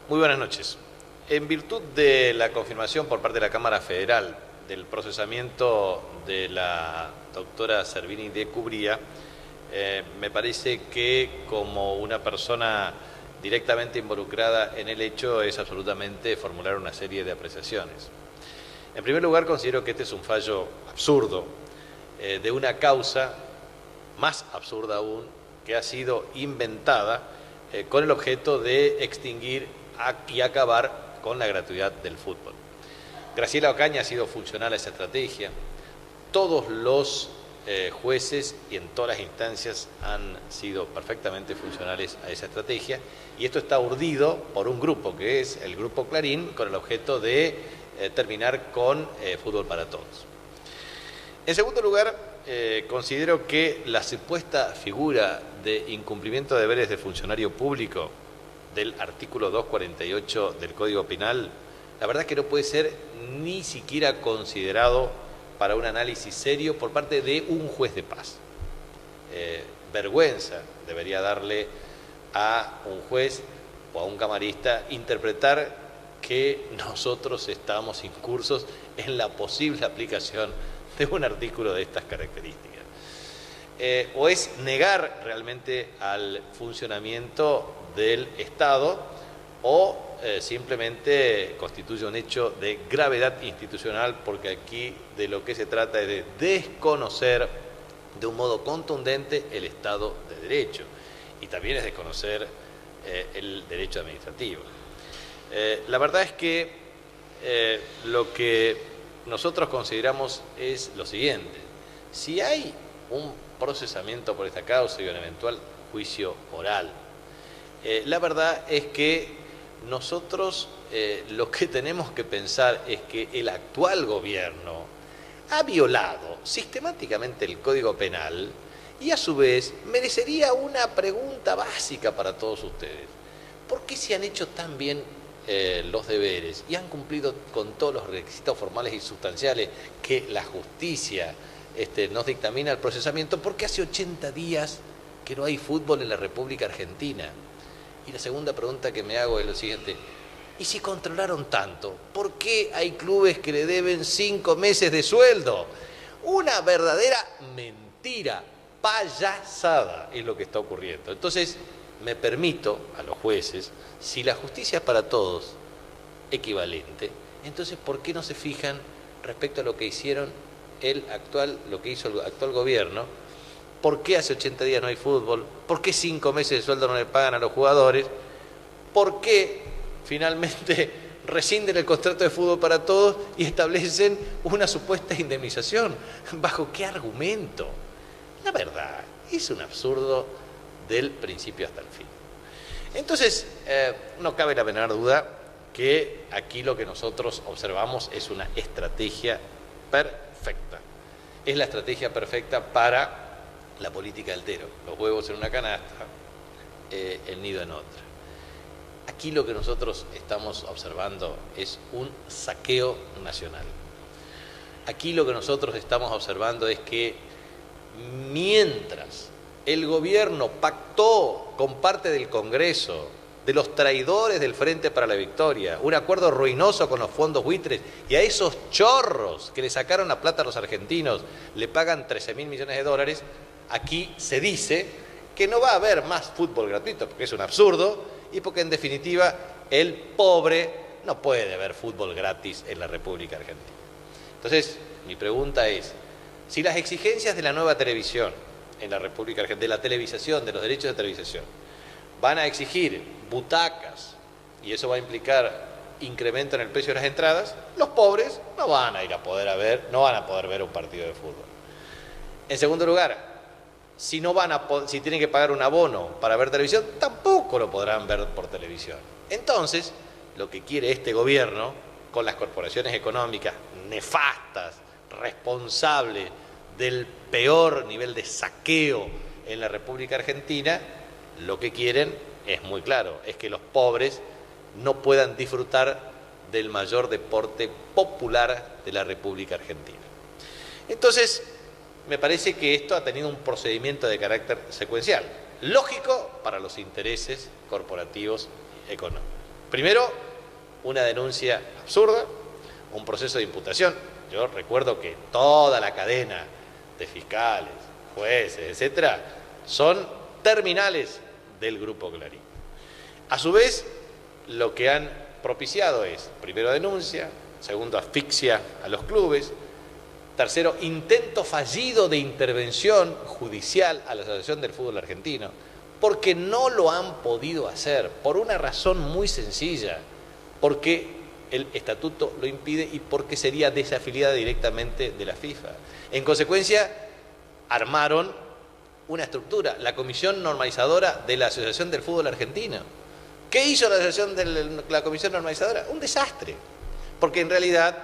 Muy buenas noches. En virtud de la confirmación por parte de la Cámara Federal del procesamiento de la doctora Servini de Cubría, me parece que como una persona directamente involucrada en el hecho es absolutamente formular una serie de apreciaciones. En primer lugar, considero que este es un fallo absurdo de una causa más absurda aún, que ha sido inventada con el objeto de extinguir y acabar con la gratuidad del fútbol. Graciela Ocaña ha sido funcional a esa estrategia. Todos los jueces y en todas las instancias han sido perfectamente funcionales a esa estrategia, y esto está urdido por un grupo que es el Grupo Clarín, con el objeto de terminar con fútbol para todos. En segundo lugar, considero que la supuesta figura de incumplimiento de deberes de funcionario público del artículo 248 del Código Penal, la verdad es que no puede ser ni siquiera considerado para un análisis serio por parte de un juez de paz. Vergüenza debería darle a un juez o a un camarista interpretar que nosotros estamos incursos en la posible aplicación de un artículo de estas características. O es negar realmente al funcionamiento del Estado, o simplemente constituye un hecho de gravedad institucional, porque aquí de lo que se trata es de desconocer de un modo contundente el Estado de Derecho, y también es desconocer el derecho administrativo. La verdad es que lo que nosotros consideramos es lo siguiente: si hay un procesamiento por esta causa y un eventual juicio oral, la verdad es que nosotros lo que tenemos que pensar es que el actual gobierno ha violado sistemáticamente el Código Penal, y a su vez merecería una pregunta básica para todos ustedes. ¿Por qué se han hecho tan bien los deberes y han cumplido con todos los requisitos formales y sustanciales que la justicia nos dictamina el procesamiento? Porque hace 80 días que no hay fútbol en la República Argentina. Y la segunda pregunta que me hago es lo siguiente: ¿y si controlaron tanto, por qué hay clubes que le deben 5 meses de sueldo? Una verdadera mentira, payasada es lo que está ocurriendo. Entonces, me permito a los jueces, si la justicia es para todos equivalente, entonces ¿por qué no se fijan respecto a lo que hicieron lo que hizo el actual gobierno? ¿Por qué hace 80 días no hay fútbol? ¿Por qué 5 meses de sueldo no le pagan a los jugadores? ¿Por qué finalmente rescinden el contrato de fútbol para todos y establecen una supuesta indemnización? ¿Bajo qué argumento? La verdad, es un absurdo del principio hasta el fin. Entonces, no cabe la menor duda que aquí lo que nosotros observamos es una estrategia perfecta. Es la estrategia perfecta para la política del tero: los huevos en una canasta, el nido en otra. Aquí lo que nosotros estamos observando es un saqueo nacional. Aquí lo que nosotros estamos observando es que mientras el gobierno pactó con parte del Congreso, de los traidores del Frente para la Victoria, un acuerdo ruinoso con los fondos buitres, y a esos chorros que le sacaron la plata a los argentinos le pagan 13.000 millones de dólares, aquí se dice que no va a haber más fútbol gratuito, porque es un absurdo, y porque en definitiva el pobre no puede ver fútbol gratis en la República Argentina. Entonces, mi pregunta es: si las exigencias de la nueva televisión en la República Argentina, de la televisación, de los derechos de televisación, van a exigir butacas, y eso va a implicar incremento en el precio de las entradas, los pobres no van a ir a poder no van a poder ver un partido de fútbol. En segundo lugar, si tienen que pagar un abono para ver televisión, tampoco lo podrán ver por televisión. Entonces, lo que quiere este gobierno, con las corporaciones económicas nefastas, responsables del peor nivel de saqueo en la República Argentina, lo que quieren es muy claro: es que los pobres no puedan disfrutar del mayor deporte popular de la República Argentina. Entonces, me parece que esto ha tenido un procedimiento de carácter secuencial, lógico para los intereses corporativos económicos. Primero, una denuncia absurda, un proceso de imputación. Yo recuerdo que toda la cadena de fiscales, jueces, etcétera, son terminales del Grupo Clarín. A su vez, lo que han propiciado es, primero, denuncia, segundo, asfixia a los clubes, tercero, intento fallido de intervención judicial a la Asociación del Fútbol Argentino, porque no lo han podido hacer, por una razón muy sencilla, porque el estatuto lo impide y porque sería desafiliada directamente de la FIFA. En consecuencia, armaron una estructura, la Comisión Normalizadora de la Asociación del Fútbol Argentino. ¿Qué hizo la Comisión Normalizadora? Un desastre, porque en realidad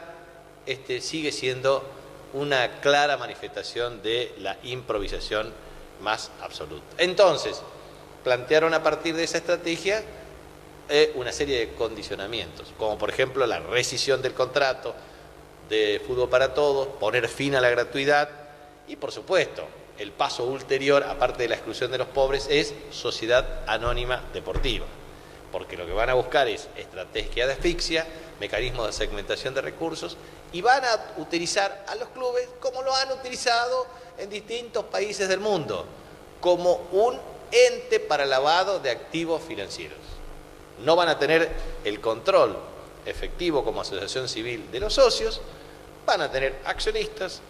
sigue siendo una clara manifestación de la improvisación más absoluta. Entonces, plantearon a partir de esa estrategia una serie de condicionamientos, como por ejemplo la rescisión del contrato de Fútbol para Todos, poner fin a la gratuidad y, por supuesto, el paso ulterior, aparte de la exclusión de los pobres, es sociedad anónima deportiva, porque lo que van a buscar es estrategia de asfixia, mecanismos de segmentación de recursos, y van a utilizar a los clubes como lo han utilizado en distintos países del mundo, como un ente para lavado de activos financieros. No van a tener el control efectivo como asociación civil de los socios, van a tener accionistas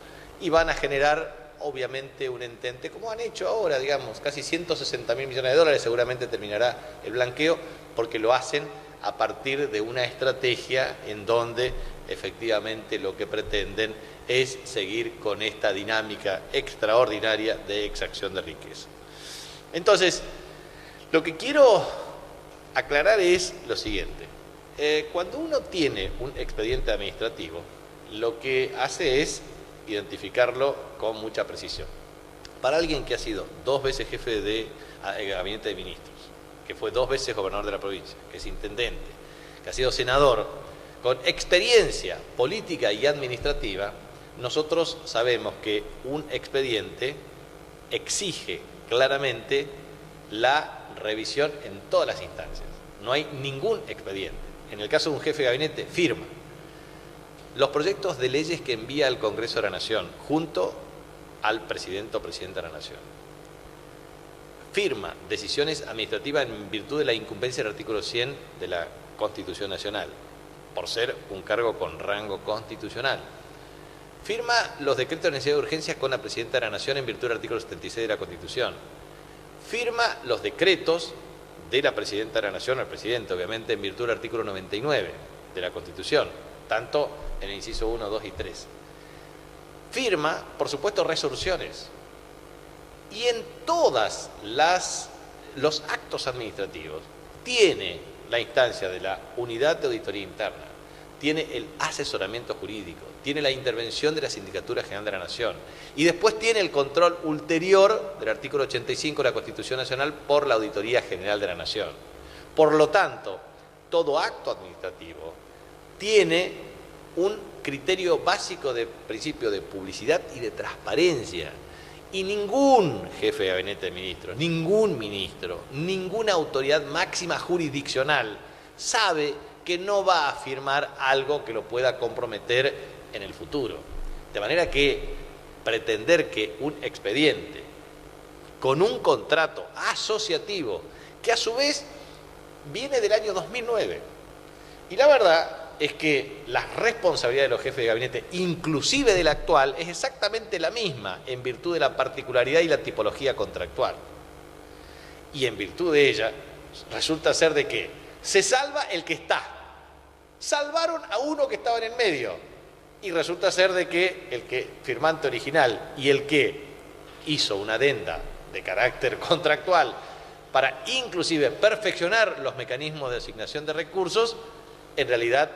y van a generar obviamente un entente, como han hecho ahora, digamos, casi 160.000 millones de dólares, seguramente terminará el blanqueo, porque lo hacen a partir de una estrategia en donde efectivamente lo que pretenden es seguir con esta dinámica extraordinaria de exacción de riqueza. Entonces, lo que quiero aclarar es lo siguiente. Cuando uno tiene un expediente administrativo, lo que hace es identificarlo con mucha precisión. Para alguien que ha sido 2 veces jefe de gabinete de ministros, que fue 2 veces gobernador de la provincia, que es intendente, que ha sido senador, con experiencia política y administrativa, nosotros sabemos que un expediente exige claramente la revisión en todas las instancias. No hay ningún expediente. En el caso de un jefe de gabinete, firma los proyectos de leyes que envía al Congreso de la Nación, junto al presidente o presidenta de la Nación. Firma decisiones administrativas en virtud de la incumbencia del artículo 100 de la Constitución Nacional, por ser un cargo con rango constitucional. Firma los decretos de necesidad de urgencia con la presidenta de la Nación en virtud del artículo 76 de la Constitución. Firma los decretos de la presidenta de la Nación, al presidente, obviamente, en virtud del artículo 99 de la Constitución, tanto en el inciso 1, 2 y 3. Firma, por supuesto, resoluciones. Y en todas los actos administrativos tiene la instancia de la unidad de auditoría interna, tiene el asesoramiento jurídico, tiene la intervención de la Sindicatura General de la Nación y después tiene el control ulterior del artículo 85 de la Constitución Nacional por la Auditoría General de la Nación. Por lo tanto, todo acto administrativo tiene un criterio básico de principio de publicidad y de transparencia. Y ningún jefe de gabinete de ministros, ningún ministro, ninguna autoridad máxima jurisdiccional sabe que no va a firmar algo que lo pueda comprometer en el futuro. De manera que pretender que un expediente con un contrato asociativo, que a su vez viene del año 2009, y la verdad es que la responsabilidad de los jefes de gabinete, inclusive del actual, es exactamente la misma en virtud de la particularidad y la tipología contractual. Y en virtud de ella, resulta ser de que se salva el que está. Salvaron a uno que estaba en el medio. Y resulta ser de que el que firmante original y el que hizo una adenda de carácter contractual para inclusive perfeccionar los mecanismos de asignación de recursos, en realidad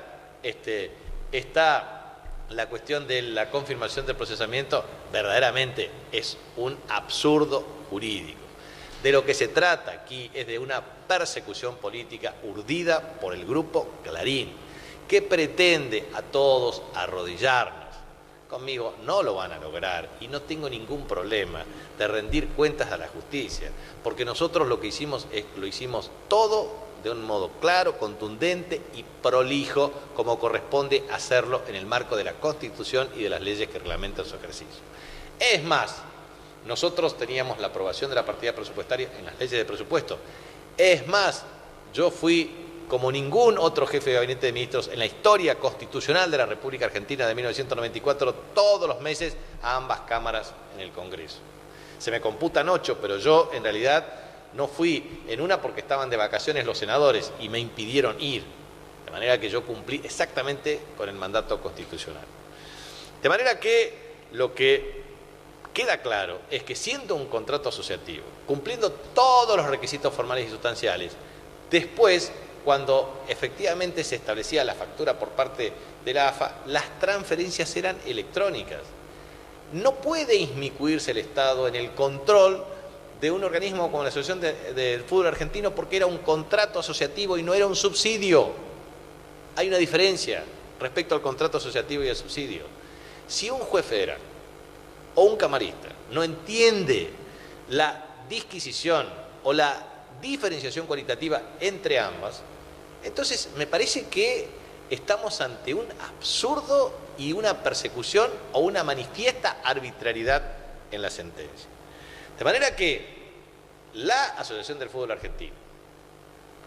está la cuestión de la confirmación del procesamiento, verdaderamente es un absurdo jurídico. De lo que se trata aquí es de una persecución política urdida por el Grupo Clarín, que pretende a todos arrodillarnos. Conmigo no lo van a lograr y no tengo ningún problema de rendir cuentas a la justicia, porque nosotros lo que hicimos lo hicimos todo de un modo claro, contundente y prolijo, como corresponde hacerlo en el marco de la Constitución y de las leyes que reglamentan su ejercicio. Es más, nosotros teníamos la aprobación de la partida presupuestaria en las leyes de presupuesto. Es más, yo fui, como ningún otro jefe de gabinete de ministros en la historia constitucional de la República Argentina de 1994, todos los meses a ambas cámaras en el Congreso. Se me computan 8, pero yo en realidad no fui en una porque estaban de vacaciones los senadores y me impidieron ir, de manera que yo cumplí exactamente con el mandato constitucional. De manera que lo que queda claro es que siendo un contrato asociativo, cumpliendo todos los requisitos formales y sustanciales, después, cuando efectivamente se establecía la factura por parte de la AFA, las transferencias eran electrónicas. No puede inmiscuirse el Estado en el control de un organismo como la Asociación del Fútbol Argentino porque era un contrato asociativo y no era un subsidio. Hay una diferencia respecto al contrato asociativo y al subsidio. Si un juez federal o un camarista no entiende la disquisición o la diferenciación cualitativa entre ambas, entonces me parece que estamos ante un absurdo y una persecución o una manifiesta arbitrariedad en la sentencia. De manera que la Asociación del Fútbol Argentino,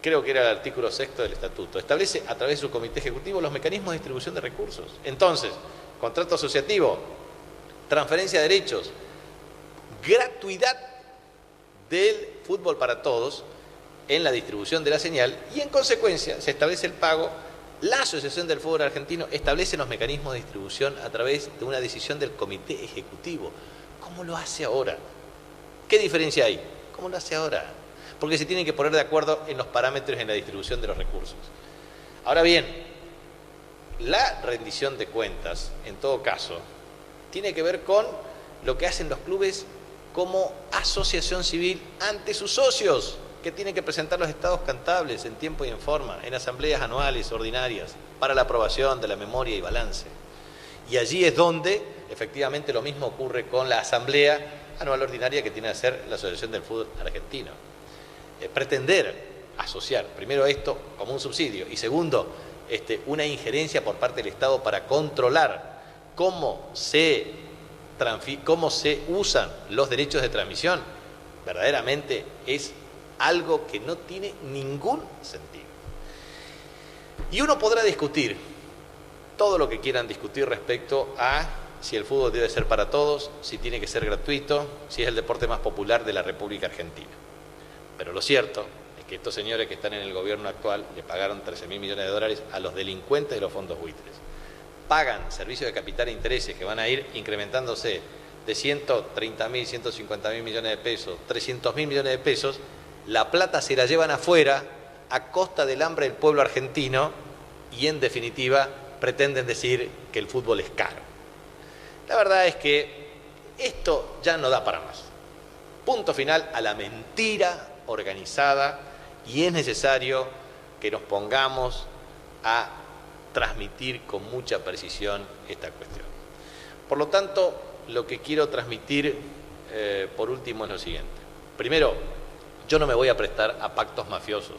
creo que era el artículo 6 del Estatuto, establece a través de su comité ejecutivo los mecanismos de distribución de recursos. Entonces, contrato asociativo, transferencia de derechos, gratuidad del fútbol para todos en la distribución de la señal y en consecuencia se establece el pago. La Asociación del Fútbol Argentino establece los mecanismos de distribución a través de una decisión del comité ejecutivo. ¿Cómo lo hace ahora? ¿Qué diferencia hay? ¿Cómo lo hace ahora? Porque se tienen que poner de acuerdo en los parámetros en la distribución de los recursos. Ahora bien, la rendición de cuentas, en todo caso, tiene que ver con lo que hacen los clubes como asociación civil ante sus socios, que tienen que presentar los estados contables en tiempo y en forma, en asambleas anuales ordinarias, para la aprobación de la memoria y balance. Y allí es donde, efectivamente, lo mismo ocurre con la asamblea anual ordinaria que tiene que hacer la Asociación del Fútbol Argentino. Pretender asociar, primero esto como un subsidio, y segundo, una injerencia por parte del Estado para controlar cómo se usan los derechos de transmisión, verdaderamente es algo que no tiene ningún sentido. Y uno podrá discutir todo lo que quieran discutir respecto a si el fútbol debe ser para todos, si tiene que ser gratuito, si es el deporte más popular de la República Argentina. Pero lo cierto es que estos señores que están en el gobierno actual le pagaron 13.000 millones de dólares a los delincuentes de los fondos buitres. Pagan servicios de capital e intereses que van a ir incrementándose de 130.000, 150.000 millones de pesos, 300.000 millones de pesos. La plata se la llevan afuera a costa del hambre del pueblo argentino y en definitiva pretenden decir que el fútbol es caro. La verdad es que esto ya no da para más. Punto final a la mentira organizada y es necesario que nos pongamos a transmitir con mucha precisión esta cuestión. Por lo tanto, lo que quiero transmitir por último es lo siguiente. Primero, yo no me voy a prestar a pactos mafiosos,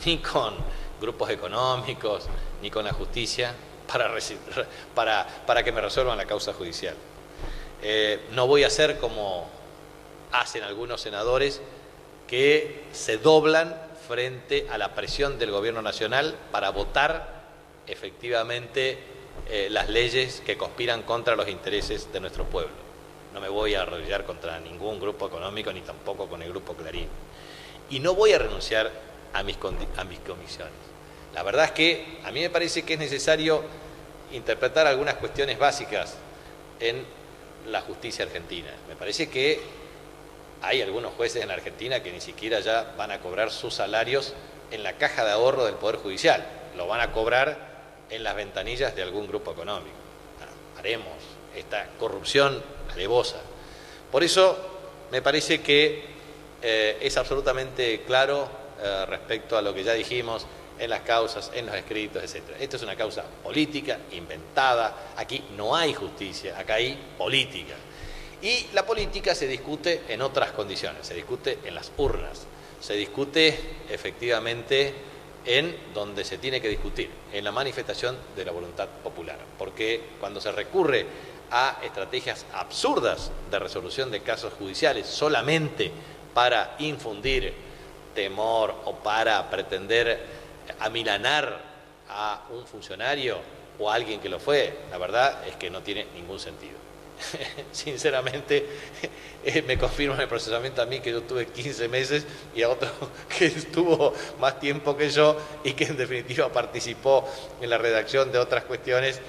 ni con grupos económicos, ni con la justicia, para que me resuelvan la causa judicial. No voy a hacer como hacen algunos senadores que se doblan frente a la presión del gobierno nacional para votar efectivamente las leyes que conspiran contra los intereses de nuestro pueblo. No me voy a arrodillar contra ningún grupo económico, ni tampoco con el Grupo Clarín. Y no voy a renunciar a mis comisiones. La verdad es que a mí me parece que es necesario interpretar algunas cuestiones básicas en la justicia argentina. Me parece que hay algunos jueces en la Argentina que ni siquiera ya van a cobrar sus salarios en la caja de ahorro del Poder Judicial. Lo van a cobrar en las ventanillas de algún grupo económico. Haremos esta corrupción alevosa. Por eso me parece que es absolutamente claro respecto a lo que ya dijimos en las causas, en los escritos, etc. Esto es una causa política, inventada. Aquí no hay justicia, acá hay política. Y la política se discute en otras condiciones, se discute en las urnas. se discute efectivamente en donde se tiene que discutir, en la manifestación de la voluntad popular. Porque cuando se recurre a estrategias absurdas de resolución de casos judiciales solamente para infundir temor o para pretender amilanar a un funcionario o a alguien que lo fue, la verdad es que no tiene ningún sentido. Sinceramente, me confirma el procesamiento a mí que yo tuve 15 meses y a otro que estuvo más tiempo que yo y que en definitiva participó en la redacción de otras cuestiones,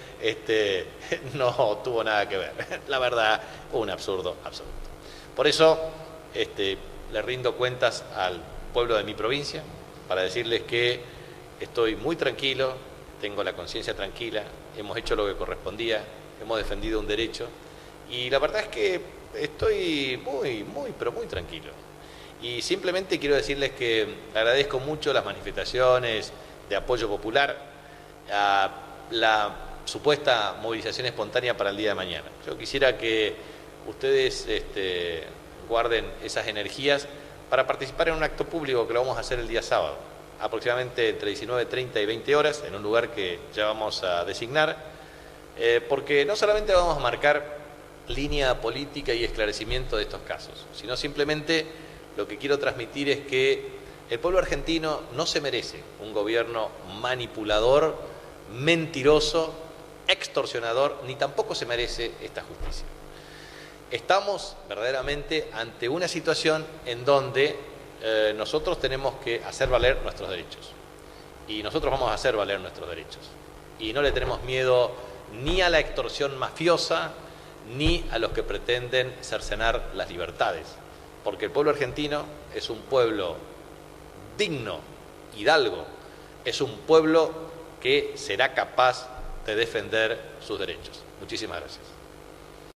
no tuvo nada que ver. La verdad, un absurdo absoluto. Por eso le rindo cuentas al pueblo de mi provincia para decirles que estoy muy tranquilo, tengo la conciencia tranquila, hemos hecho lo que correspondía, hemos defendido un derecho. Y la verdad es que estoy pero muy tranquilo. Y simplemente quiero decirles que agradezco mucho las manifestaciones de apoyo popular a la supuesta movilización espontánea para el día de mañana. Yo quisiera que ustedes guarden esas energías para participar en un acto público que lo vamos a hacer el día sábado, aproximadamente entre 19:30 y 20 horas, en un lugar que ya vamos a designar, porque no solamente vamos a marcar línea política y esclarecimiento de estos casos, sino simplemente lo que quiero transmitir es que el pueblo argentino no se merece un gobierno manipulador, mentiroso, extorsionador, ni tampoco se merece esta justicia. Estamos verdaderamente ante una situación en donde nosotros tenemos que hacer valer nuestros derechos, y nosotros vamos a hacer valer nuestros derechos, y no le tenemos miedo ni a la extorsión mafiosa, ni a los que pretenden cercenar las libertades, porque el pueblo argentino es un pueblo digno, hidalgo, es un pueblo que será capaz de defender sus derechos. Muchísimas gracias.